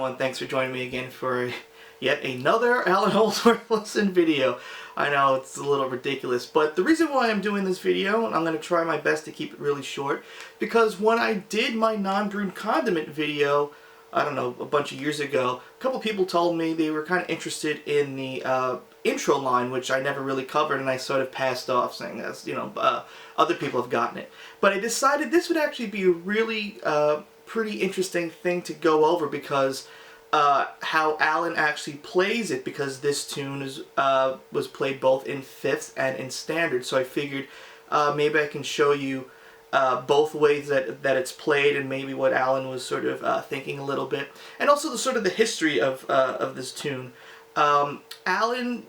everyone, thanks for joining me again for yet another Allan Holdsworth lesson video. I know it's a little ridiculous, but the reason why I'm doing this video, and I'm going to try my best to keep it really short, because when I did my Non Brewed Condiment video, I don't know, a bunch of years ago, a couple people told me they were kind of interested in the intro line, which I never really covered, and I sort of passed off saying, as you know, other people have gotten it. But I decided this would actually be a really pretty interesting thing to go over, because how Allan actually plays it, because this tune was played both in fifths and in standard. So I figured maybe I can show you both ways that it's played, and maybe what Allan was sort of thinking a little bit, and also the sort of the history of this tune. Allan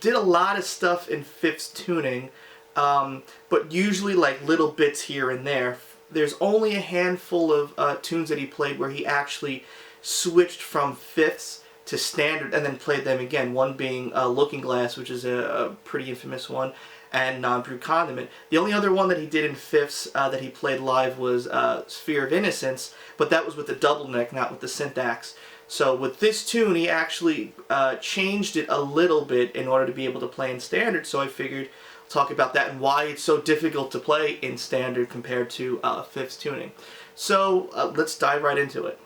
did a lot of stuff in fifths tuning, but usually like little bits here and there. There's only a handful of tunes that he played where he actually switched from fifths to standard and then played them again, one being Looking Glass, which is a pretty infamous one, and Non Brewed Condiment. The only other one that he did in fifths that he played live was Sphere of Innocence, but that was with the double neck, not with the syntax. So with this tune, he actually changed it a little bit in order to be able to play in standard, so I figured talk about that and why it's so difficult to play in standard compared to fifths tuning. So let's dive right into it.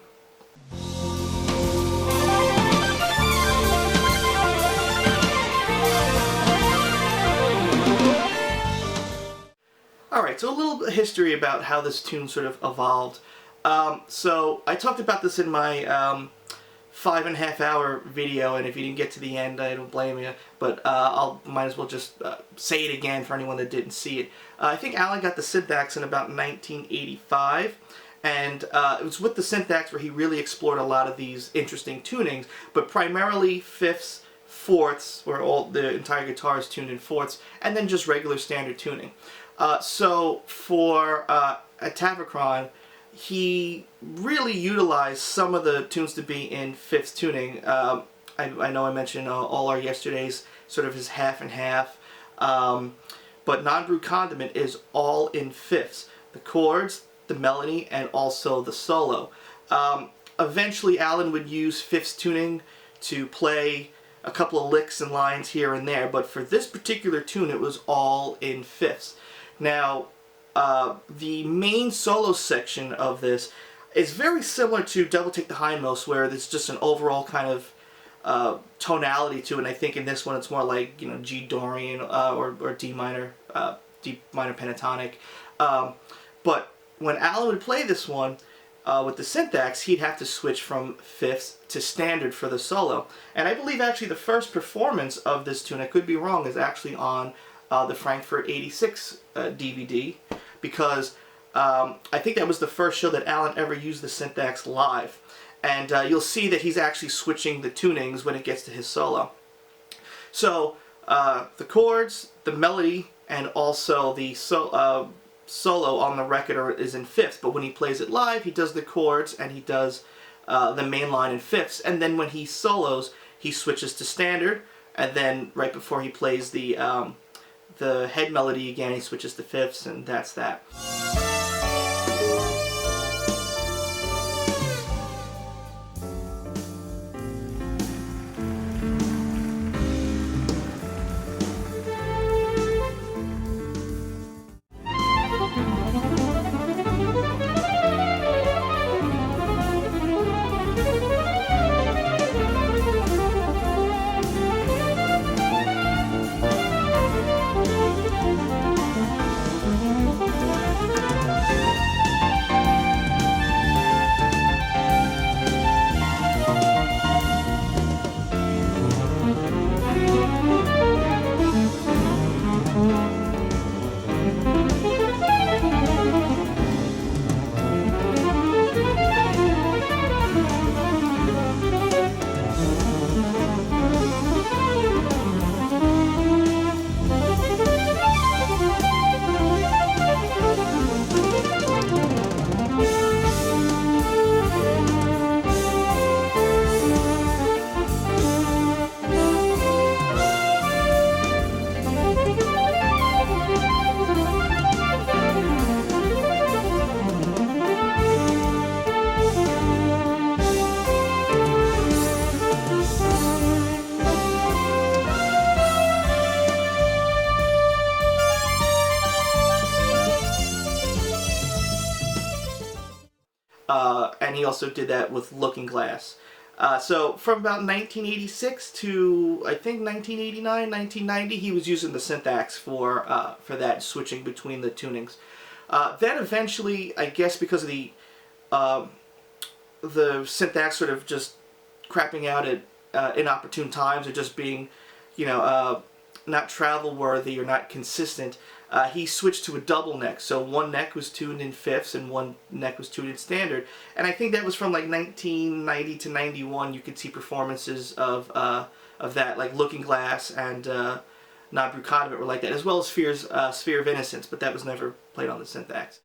Alright, so a little history about how this tune sort of evolved. So I talked about this in my 5.5 hour video, and if you didn't get to the end, I don't blame you, but might as well just say it again for anyone that didn't see it. I think Allan got the syntax in about 1985, and it was with the syntax where he really explored a lot of these interesting tunings, but primarily fifths, fourths, where all the entire guitar is tuned in fourths, and then just regular standard tuning. So for Atavachron, he really utilized some of the tunes to be in fifths tuning. I know I mentioned All Our Yesterdays, sort of his half and half, but Non Brewed Condiment is all in fifths. The chords, the melody, and also the solo. Eventually Allan would use fifths tuning to play a couple of licks and lines here and there, but for this particular tune it was all in fifths. Now, the main solo section of this is very similar to Devil Take the Hindmost, where there's just an overall kind of tonality to it. And I think in this one it's more like, you know, G Dorian or D minor pentatonic. But when Allan would play this one with the syntax, he'd have to switch from fifths to standard for the solo. And I believe actually the first performance of this tune, I could be wrong, is actually on the Frankfurt 86 DVD, because I think that was the first show that Allan ever used the syntax live. And you'll see that he's actually switching the tunings when it gets to his solo. So the chords, the melody, and also the solo on the record is in fifths, but when he plays it live, he does the chords and he does the main line in fifths, and then when he solos, he switches to standard, and then right before he plays the head melody again, he switches to fifths, and that's that. and he also did that with Looking Glass. So from about 1986 to I think 1989, 1990, he was using the syntax for that, switching between the tunings. Then eventually, I guess because of the syntax sort of just crapping out at inopportune times, or just being, not travel worthy or not consistent, he switched to a double neck. So one neck was tuned in fifths and one neck was tuned in standard. And I think that was from like 1990 to 91. You could see performances of that, like Looking Glass and Non Brewed Condiment were like that, as well as Sphere of Innocence, but that was never played on the syntax.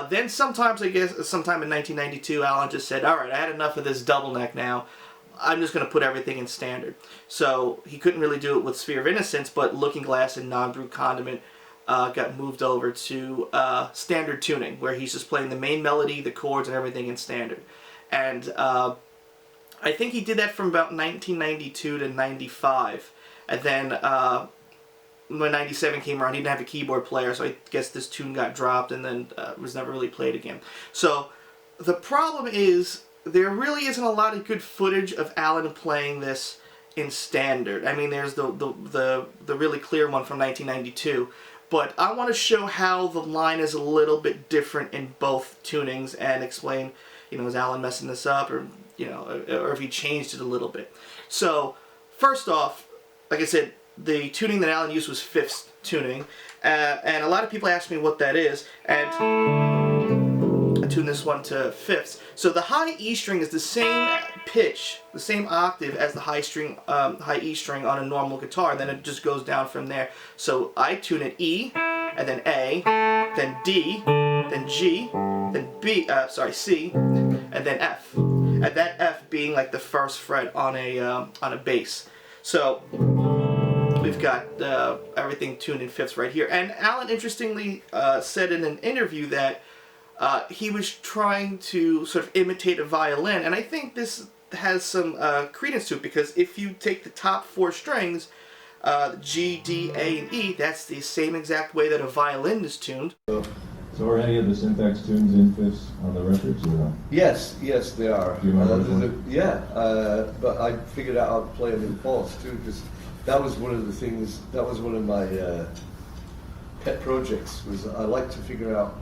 Then sometimes, I guess, sometime in 1992, Allan just said, alright, I had enough of this double neck now. I'm just going to put everything in standard. So he couldn't really do it with Sphere of Innocence, but Looking Glass and Non Brewed Condiment got moved over to standard tuning, where he's just playing the main melody, the chords, and everything in standard. And I think he did that from about 1992 to 95. And then when 97 came around, he didn't have a keyboard player, so I guess this tune got dropped and then was never really played again. So the problem is, there really isn't a lot of good footage of Allan playing this in standard. I mean, there's the really clear one from 1992, but I want to show how the line is a little bit different in both tunings and explain, is Allan messing this up, or or if he changed it a little bit. So first off, like I said, the tuning that Allan used was fifths tuning, and a lot of people ask me what that is, and I tune this one to fifths. So the high E string is the same pitch, the same octave as the high E string on a normal guitar, and then it just goes down from there. So I tune it E, and then A, then D, then G, then C, and then F, and that F being like the first fret on a bass. So we've got everything tuned in fifths right here. And Allan interestingly said in an interview that he was trying to sort of imitate a violin, and I think this has some credence to it, because if you take the top four strings, G, D, A, and E, that's the same exact way that a violin is tuned. So are any of the syntax tunes in fifths on the records, or not? Yes, they are. Do you remember but I figured out how to play them in fourths too, because that was one of the things, that was one of my pet projects, was I like to figure out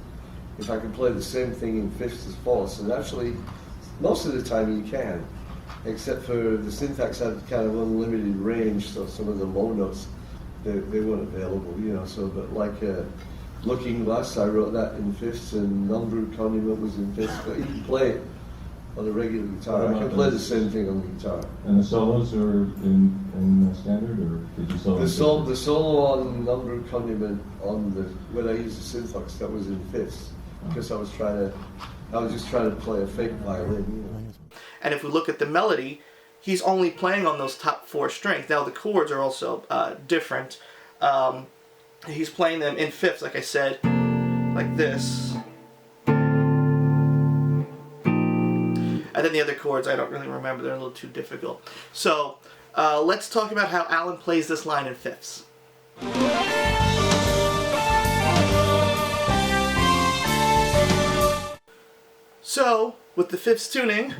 if I can play the same thing in fifths as fourths, and actually most of the time you can, except for the syntax had kind of unlimited range, so some of the low notes, they weren't available, so, but like Looking Glass, I wrote that in fifths, and Non Brewed Condiment was in fifths, but you can play it on a regular guitar. I can play the same thing on the guitar. And the solos are in standard, or did you solo? The solo on Non Brewed Condiment when I used the syntax, that was in fifths, because I was just trying to play a fake violin. And if we look at the melody, he's only playing on those top four strings. Now the chords are also different. He's playing them in fifths, like I said, like this. And then the other chords, I don't really remember. They're a little too difficult. So let's talk about how Allan plays this line in fifths. So, with the fifths tuning,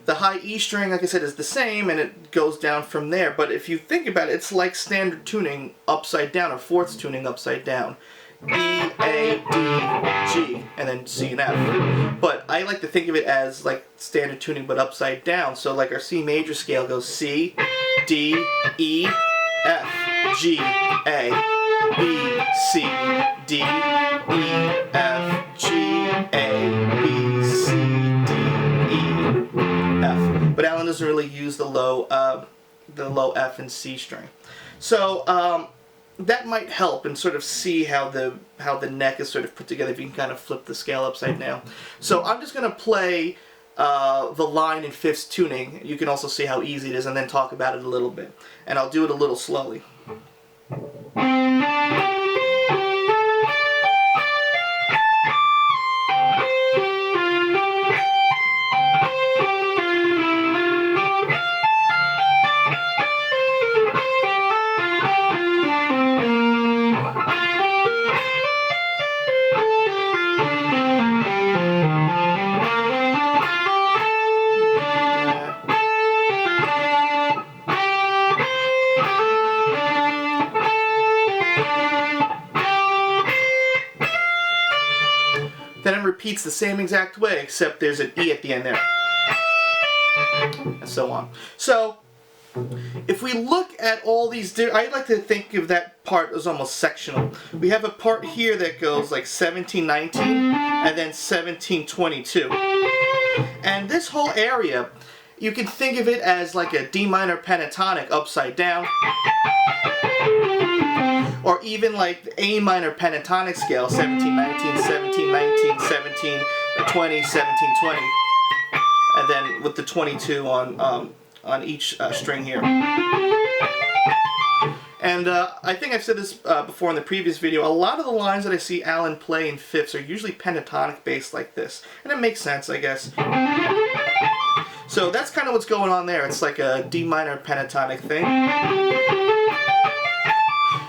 the high E string, like I said, is the same, and it goes down from there. But if you think about it, it's like standard tuning upside down, or fourths tuning upside down. E, A, D, G, and then C and F. But I like to think of it as like standard tuning, but upside down. So like our C major scale goes C, D, E, F, G, A, B, C, D, E, F, G, doesn't really use the low F and C string. So that might help and sort of see how the neck is sort of put together if you can kind of flip the scale upside down. So I'm just going to play the line in fifths tuning. You can also see how easy it is and then talk about it a little bit. And I'll do it a little slowly. Then it repeats the same exact way, except there's an E at the end there. And so on. So, if we look at all these, I like to think of that part as almost sectional. We have a part here that goes like 1719 and then 1722. And this whole area, you can think of it as like a D minor pentatonic upside down. Or even like the A minor pentatonic scale, 1719, 1719, 1720, 1720. And then with the 22 on each string here. And I think I've said this before in the previous video, a lot of the lines that I see Allan play in fifths are usually pentatonic based like this. And it makes sense, I guess. So that's kind of what's going on there. It's like a D minor pentatonic thing.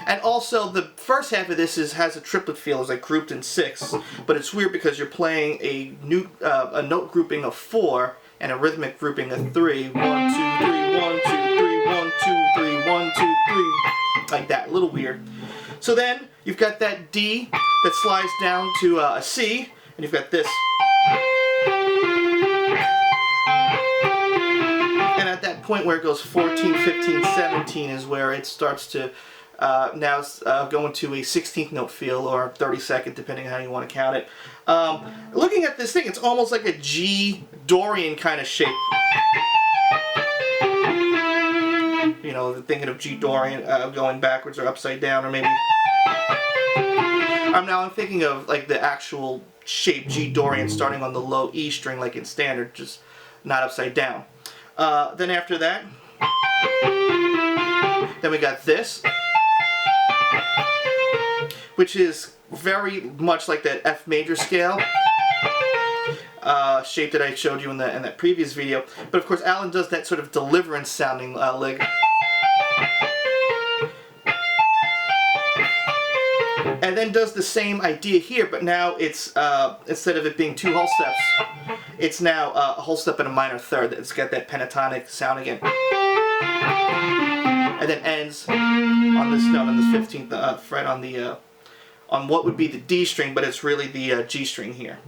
And also, the first half of this has a triplet feel, it's like grouped in 6, but it's weird because you're playing a note grouping of 4 and a rhythmic grouping of 3. 1, 2, 3, 1, 2, 3, 1, 2, 3, 1, 2, 3, like that. A little weird. So then you've got that D that slides down to a C, and you've got this. And at that point where it goes 14, 15, 17 is where it starts to now go into a 16th note feel, or 32nd, depending on how you want to count it. Looking at this thing, it's almost like a G Dorian kind of shape. You know, thinking of G Dorian going backwards or upside down, or maybe. I'm thinking of like the actual shape G Dorian starting on the low E string, like in standard, just not upside down. Then after that, then we got this, which is very much like that F major scale shape that I showed you in that previous video. But of course, Allan does that sort of deliverance sounding lick. And then does the same idea here, but now it's instead of it being 2 whole steps, it's now a whole step and a minor third. It's got that pentatonic sound again. And then ends on this note, on this 15th fret on the on what would be the D string, but it's really the G string here.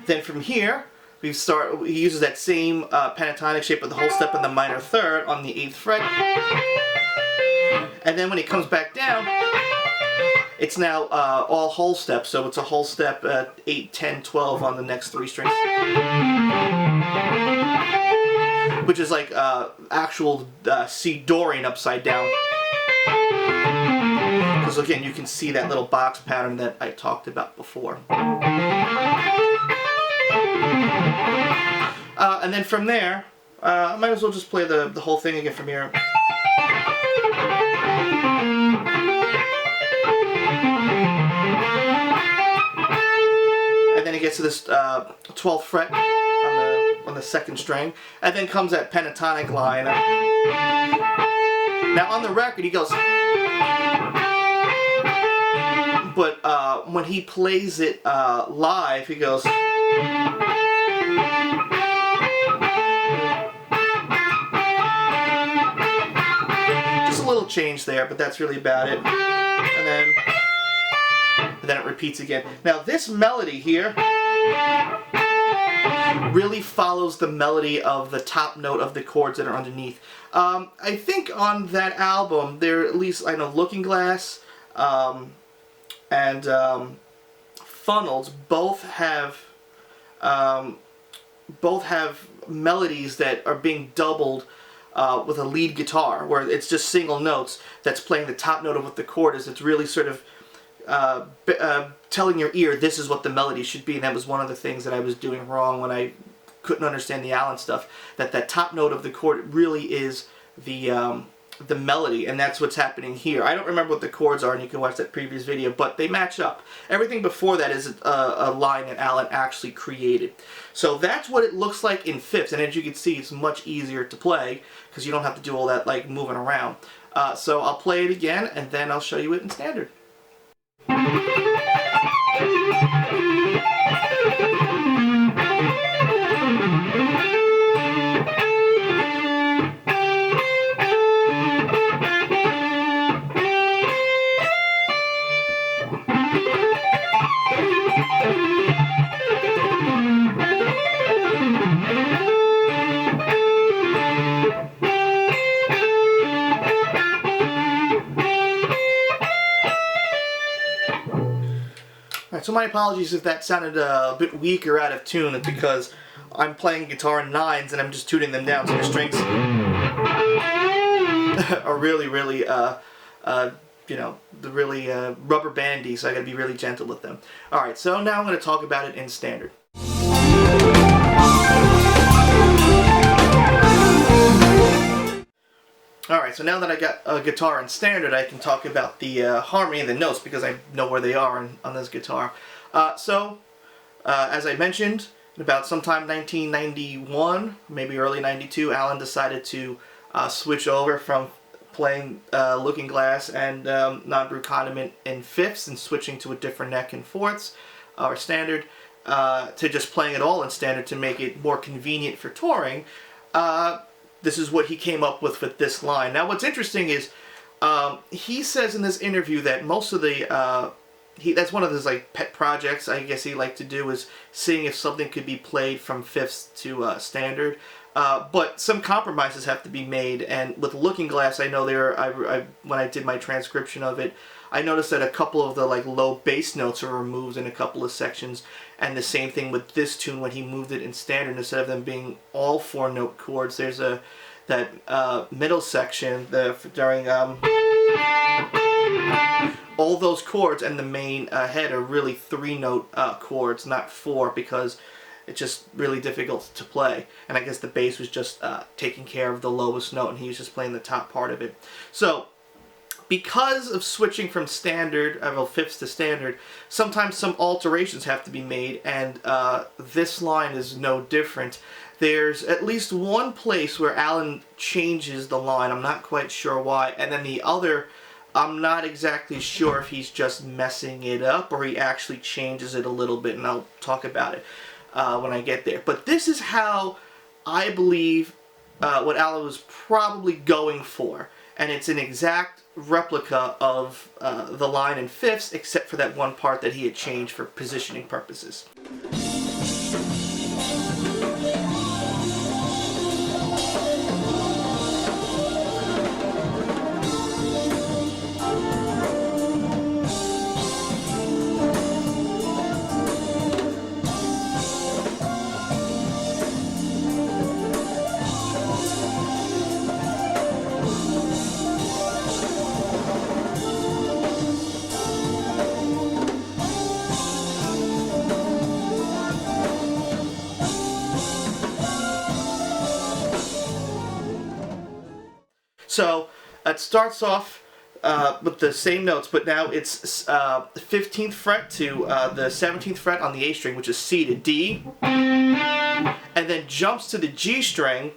Then from here, he uses that same pentatonic shape of the whole step and the minor third on the 8th fret. And then when he comes back down, it's now all whole steps, so it's a whole step 8, 10, 12 on the next 3 strings. Which is like actual C Dorian upside down. Because again, you can see that little box pattern that I talked about before. And then from there, I might as well just play the whole thing again from here. And then he gets to this 12th fret on the 2nd string, and then comes that pentatonic line. Now on the record he goes, but when he plays it live, he goes. Just a little change there, but that's really about it. And then it repeats again. Now this melody here really follows the melody of the top note of the chords that are underneath. I think on that album, there, at least I know Looking Glass and Funnels both have both have melodies that are being doubled with a lead guitar, where it's just single notes that's playing the top note of what the chord is. It's really sort of telling your ear this is what the melody should be. And that was one of the things that I was doing wrong when I couldn't understand the Allan stuff. That top note of the chord really is the melody, and that's what's happening here. I don't remember what the chords are, and you can watch that previous video, but they match up. Everything before that is a line that Allan actually created. So that's what it looks like in fifths, and as you can see, it's much easier to play because you don't have to do all that like moving around. So I'll play it again, and then I'll show you it in standard. So my apologies if that sounded a bit weak or out of tune. It's because I'm playing guitar in nines and I'm just tuning them down, so the strings are really, really, you know, really rubber bandy, so I gotta be really gentle with them. Alright, so now I'm gonna talk about it in standard. Alright, so now that I got a guitar in standard, I can talk about the harmony and the notes because I know where they are on this guitar. As I mentioned, about sometime 1991, maybe early 92, Allan decided to switch over from playing Looking Glass and Non Brewed Condiment in fifths and switching to a different neck in fourths, or standard, to just playing it all in standard to make it more convenient for touring. This is what he came up with this line. Now what's interesting is he says in this interview that most of the that's one of his like pet projects I guess he liked to do, is seeing if something could be played from fifths to standard. But some compromises have to be made, and with Looking Glass, I know when I did my transcription of it, I noticed that a couple of the like low bass notes are removed in a couple of sections, and the same thing with this tune when he moved it in standard. Instead of them being all 4-note chords, there's that middle section during all those chords, and the main head are really 3-note chords, not 4, because it's just really difficult to play. And I guess the bass was just taking care of the lowest note, and he was just playing the top part of it. So because of switching from standard, fifths to standard, sometimes some alterations have to be made, and this line is no different. There's at least one place where Allan changes the line. I'm not quite sure why, and then the other, I'm not exactly sure if he's just messing it up or he actually changes it a little bit, and I'll talk about it when I get there. But this is how I believe what Allan was probably going for, and it's an exact replica of the line in fifths, except for that one part that he had changed for positioning purposes. So it starts off with the same notes, but now it's the 15th fret to the 17th fret on the A string, which is C to D, and then jumps to the G string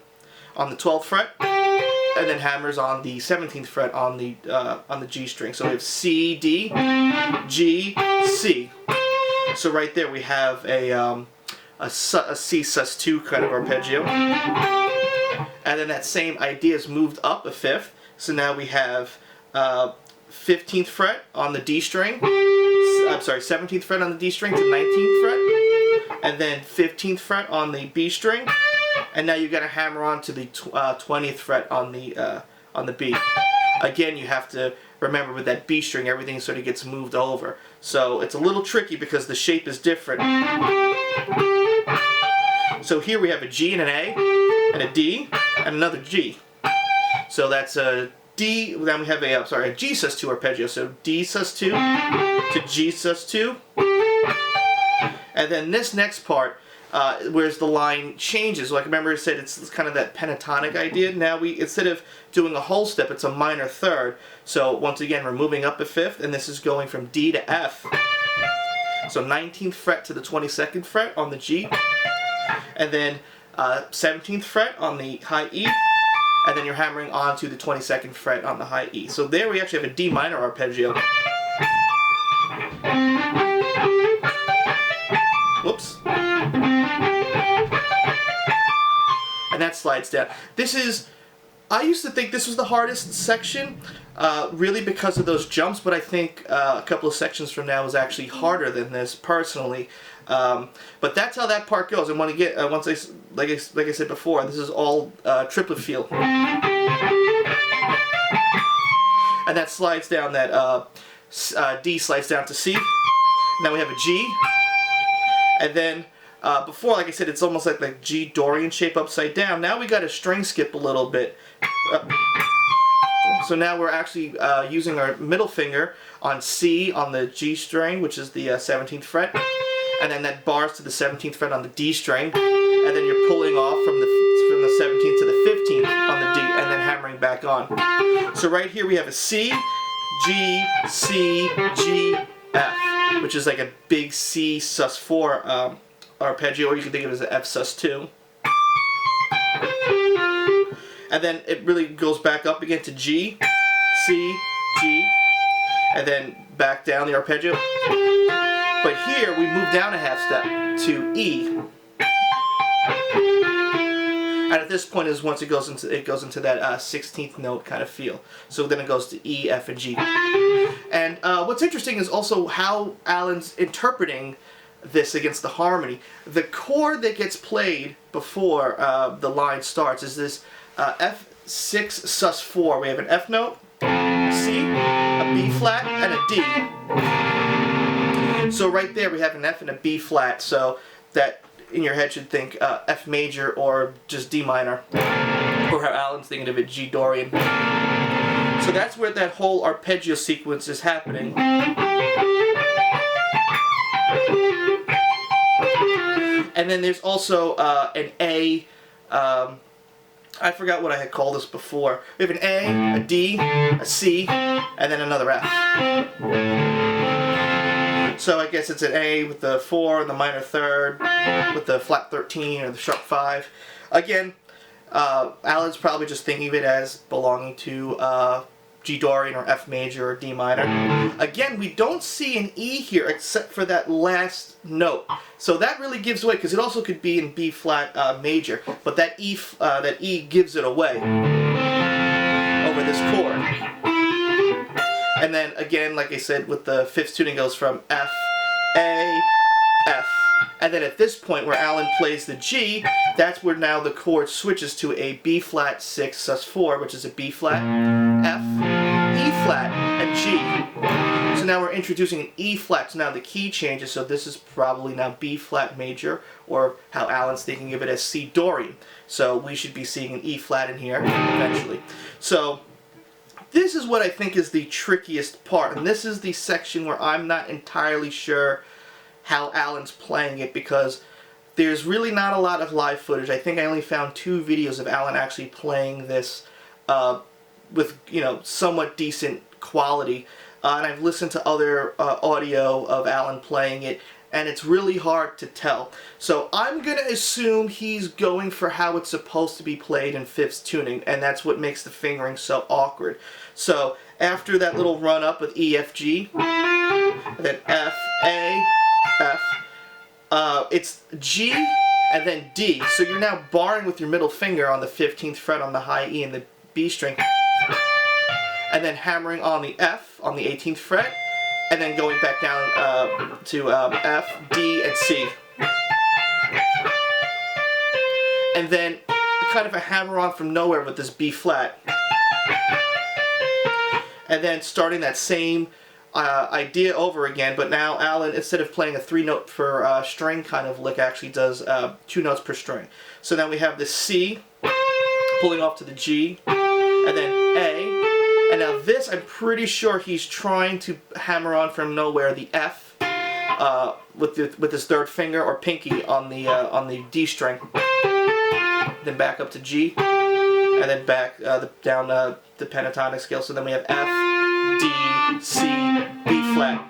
on the 12th fret, and then hammers on the 17th fret on the G string. So we have C, D, G, C. So right there we have a C sus2 kind of arpeggio. And then that same idea is moved up a fifth. So now we have 15th fret on the D string. I'm sorry, 17th fret on the D string to 19th fret. And then 15th fret on the B string. And now you've got to hammer on to the 20th fret on the B. Again, you have to remember with that B string, everything sort of gets moved over. So it's a little tricky because the shape is different. So here we have a G and an A, and a D, and another G. So that's a D, then we have a G sus2 arpeggio. So D sus2 to G sus2. And then this next part, whereas the line changes, like remember I said it's kind of that pentatonic idea. Now instead of doing a whole step, it's a minor third. So once again, we're moving up a fifth, and this is going from D to F. So 19th fret to the 22nd fret on the G, and then 17th fret on the high E, and then you're hammering onto the 22nd fret on the high E. So there we actually have a D minor arpeggio. Whoops. And that slides down. I used to think this was the hardest section, really because of those jumps, but I think a couple of sections from now is actually harder than this, personally. But that's how that part goes. And when like I said before, this is all triplet feel. And that slides down, that D slides down to C. Now we have a G. And then before, like I said, it's almost like the G Dorian shape upside down. Now we got a string skip a little bit. So now we're actually using our middle finger on C on the G string, which is the 17th fret. And then that bars to the 17th fret on the D string. And then you're pulling off from the 17th to the 15th on the D, and then hammering back on. So right here we have a C, G, C, G, F, which is like a big C sus4 arpeggio, or you can think of it as an F sus2. And then it really goes back up again to G, C, G, and then back down the arpeggio. But here we move down a half step to E. And at this point is once it goes into that 16th note kind of feel. So then it goes to E, F, and G. And what's interesting is also how Allan's interpreting this against the harmony. The chord that gets played before the line starts is this F6 sus4. We have an F note, a C, a B flat, and a D. So right there we have an F and a B flat. So that in your head should think F major or just D minor, or how Allan's thinking of it, G Dorian. So that's where that whole arpeggio sequence is happening. And then there's also an A, I forgot what I had called this before. We have an A, a D, a C, and then another F. So I guess it's an A with the 4 and the minor third, with the flat 13 or the sharp 5. Again, Allan's probably just thinking of it as belonging to G Dorian or F major or D minor. Again, we don't see an E here except for that last note. So that really gives away, because it also could be in B flat major, but that E gives it away over this chord. And then again, like I said, with the fifth tuning goes from F, A, F. And then at this point where Allan plays the G, that's where now the chord switches to a B flat 6 sus4, which is a B flat, F, E flat, and G. So now we're introducing an E flat, so now the key changes, so this is probably now B flat major, or how Allan's thinking of it as C Dorian. So we should be seeing an E flat in here eventually. So this is what I think is the trickiest part, and this is the section where I'm not entirely sure how Allan's playing it, because there's really not a lot of live footage. I think I only found 2 videos of Allan actually playing this with, you know, somewhat decent quality, and I've listened to other audio of Allan playing it, and it's really hard to tell. So I'm going to assume he's going for how it's supposed to be played in 5th tuning, and that's what makes the fingering so awkward. So after that little run up with E, F, G, and then F, A, F, it's G and then D. So you're now barring with your middle finger on the 15th fret on the high E and the B string, and then hammering on the F on the 18th fret, and then going back down to F, D, and C. And then kind of a hammer on from nowhere with this B flat. And then starting that same idea over again, but now Allan, instead of playing a 3-note per string kind of lick, actually does 2 notes per string. So now we have the C pulling off to the G, and then A, and now this I'm pretty sure he's trying to hammer on from nowhere the F with his third finger or pinky on the D string, then back up to G, and then back down the pentatonic scale. So then we have F, D, C, B flat.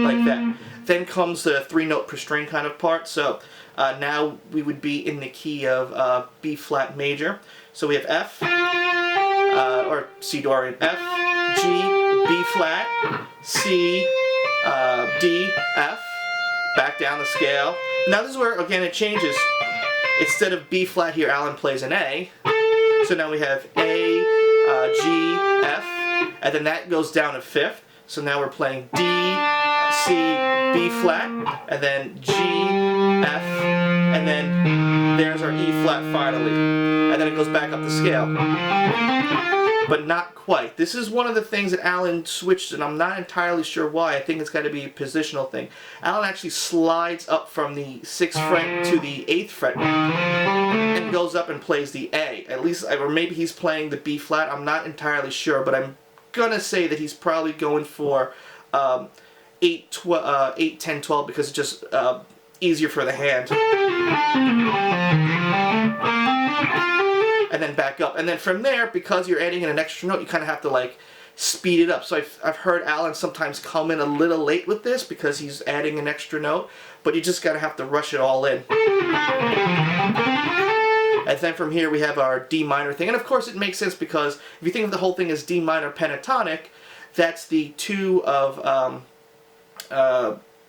Like that. Then comes the 3-note per string kind of part. So now we would be in the key of B flat major. So we have F, or C Dorian, F, G, B flat, C, D, F, back down the scale. Now this is where, again, it changes. Instead of B flat here, Allan plays an A. So now we have A, G, F, and then that goes down a fifth. So now we're playing D, C, B flat, and then G, F, and then there's our E flat finally. And then it goes back up the scale. But not quite. This is one of the things that Allan switched, and I'm not entirely sure why. I think it's got to be a positional thing. Allan actually slides up from the 6th fret to the 8th fret and goes up and plays the A. At least, or maybe he's playing the B flat. I'm not entirely sure, but I'm gonna say that he's probably going for 8, 10, 12 because it's just easier for the hand. And then back up. And then from there, because you're adding in an extra note, you kind of have to like speed it up. So I've heard Allan sometimes come in a little late with this because he's adding an extra note, but you just gotta have to rush it all in. And then from here we have our D minor thing. And of course it makes sense because if you think of the whole thing as D minor pentatonic, that's the 2 of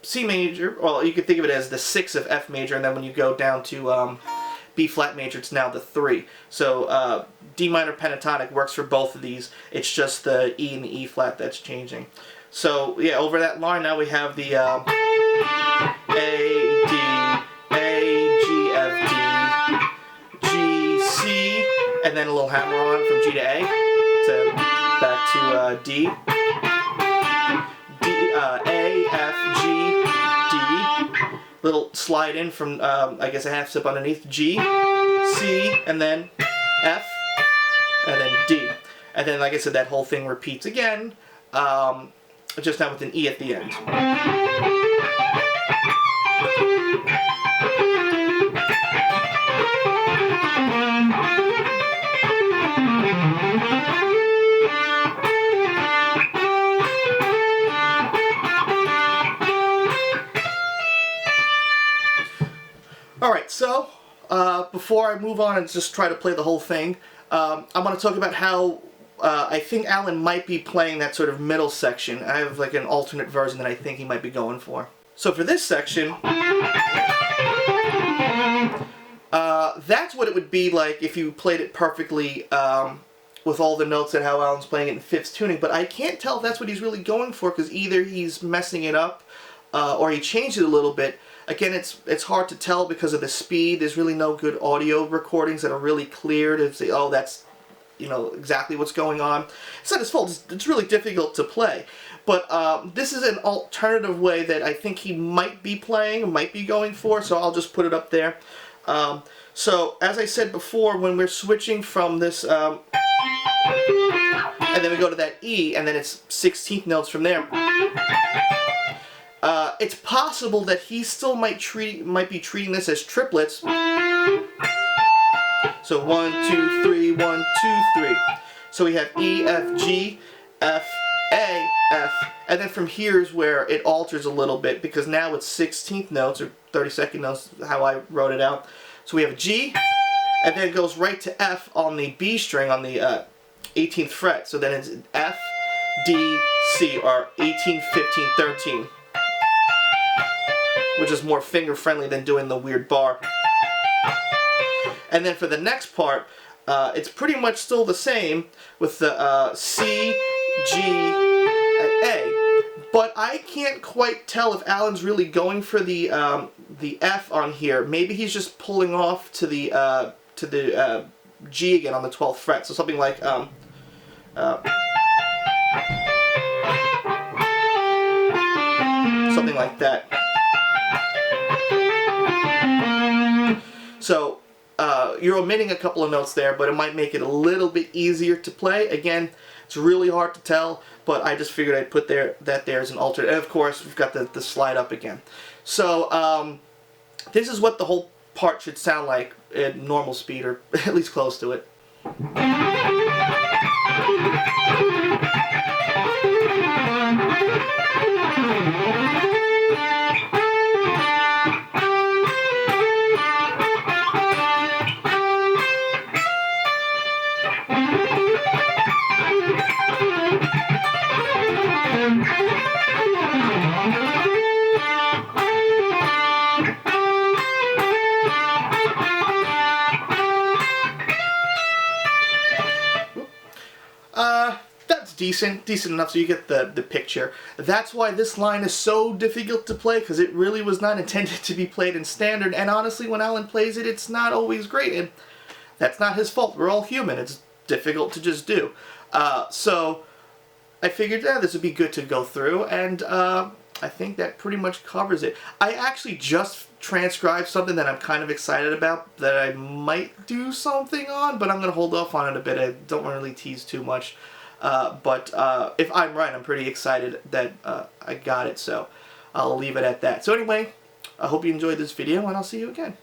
C major. Well, you could think of it as the 6 of F major, and then when you go down to B flat major, it's now the 3. So D minor pentatonic works for both of these. It's just the E and the E flat that's changing. So yeah, over that line now we have the A, D, A, G, F, D, G, C, and then a little hammer on from G to A, to back to D, D, A, F, G, D, little slide in from, I guess a half step underneath, G, C, and then F, and then D. And then, like I said, that whole thing repeats again, just now with an E at the end. Alright, so before I move on and just try to play the whole thing, I want to talk about how I think Allan might be playing that sort of middle section. I have like an alternate version that I think he might be going for. So for this section, that's what it would be like if you played it perfectly with all the notes and how Allan's playing it in fifth tuning, but I can't tell if that's what he's really going for, because either he's messing it up or he changed it a little bit. Again, it's hard to tell because of the speed. There's really no good audio recordings that are really clear to say, oh, that's, you know, exactly what's going on. It's not his fault. It's really difficult to play. But this is an alternative way that I think he might be playing, might be going for, so I'll just put it up there. So, as I said before, when we're switching from this, and then we go to that E, and then it's 16th notes from there, it's possible that he still might be treating this as triplets. So 1, 2, 3, 1, 2, 3. So we have E, F, G, F, A, F, and then from here is where it alters a little bit, because now it's 16th notes, or 32nd notes, how I wrote it out. So we have a G, and then it goes right to F on the B string on the 18th fret. So then it's F, D, C, or 18, 15, 13. Which is more finger friendly than doing the weird bar. And then for the next part, it's pretty much still the same with the C, G, and A. But I can't quite tell if Allan's really going for the F on here. Maybe he's just pulling off to the G again on the 12th fret. So something like something like that. So you're omitting a couple of notes there, but it might make it a little bit easier to play. Again, it's really hard to tell, but I just figured I'd put that there as an alternate. And of course, we've got the slide up again. So this is what the whole part should sound like at normal speed, or at least close to it. That's decent enough so you get the picture. That's why this line is so difficult to play, because it really was not intended to be played in standard, and honestly when Alan plays it, it's not always great, and that's not his fault. We're all human. It's difficult to just do. So I figured this would be good to go through, and I think that pretty much covers it. I actually just transcribed something that I'm kind of excited about that I might do something on, but I'm going to hold off on it a bit. I don't want to really tease too much. But if I'm right, I'm pretty excited that I got it, so I'll leave it at that. So anyway, I hope you enjoyed this video, and I'll see you again.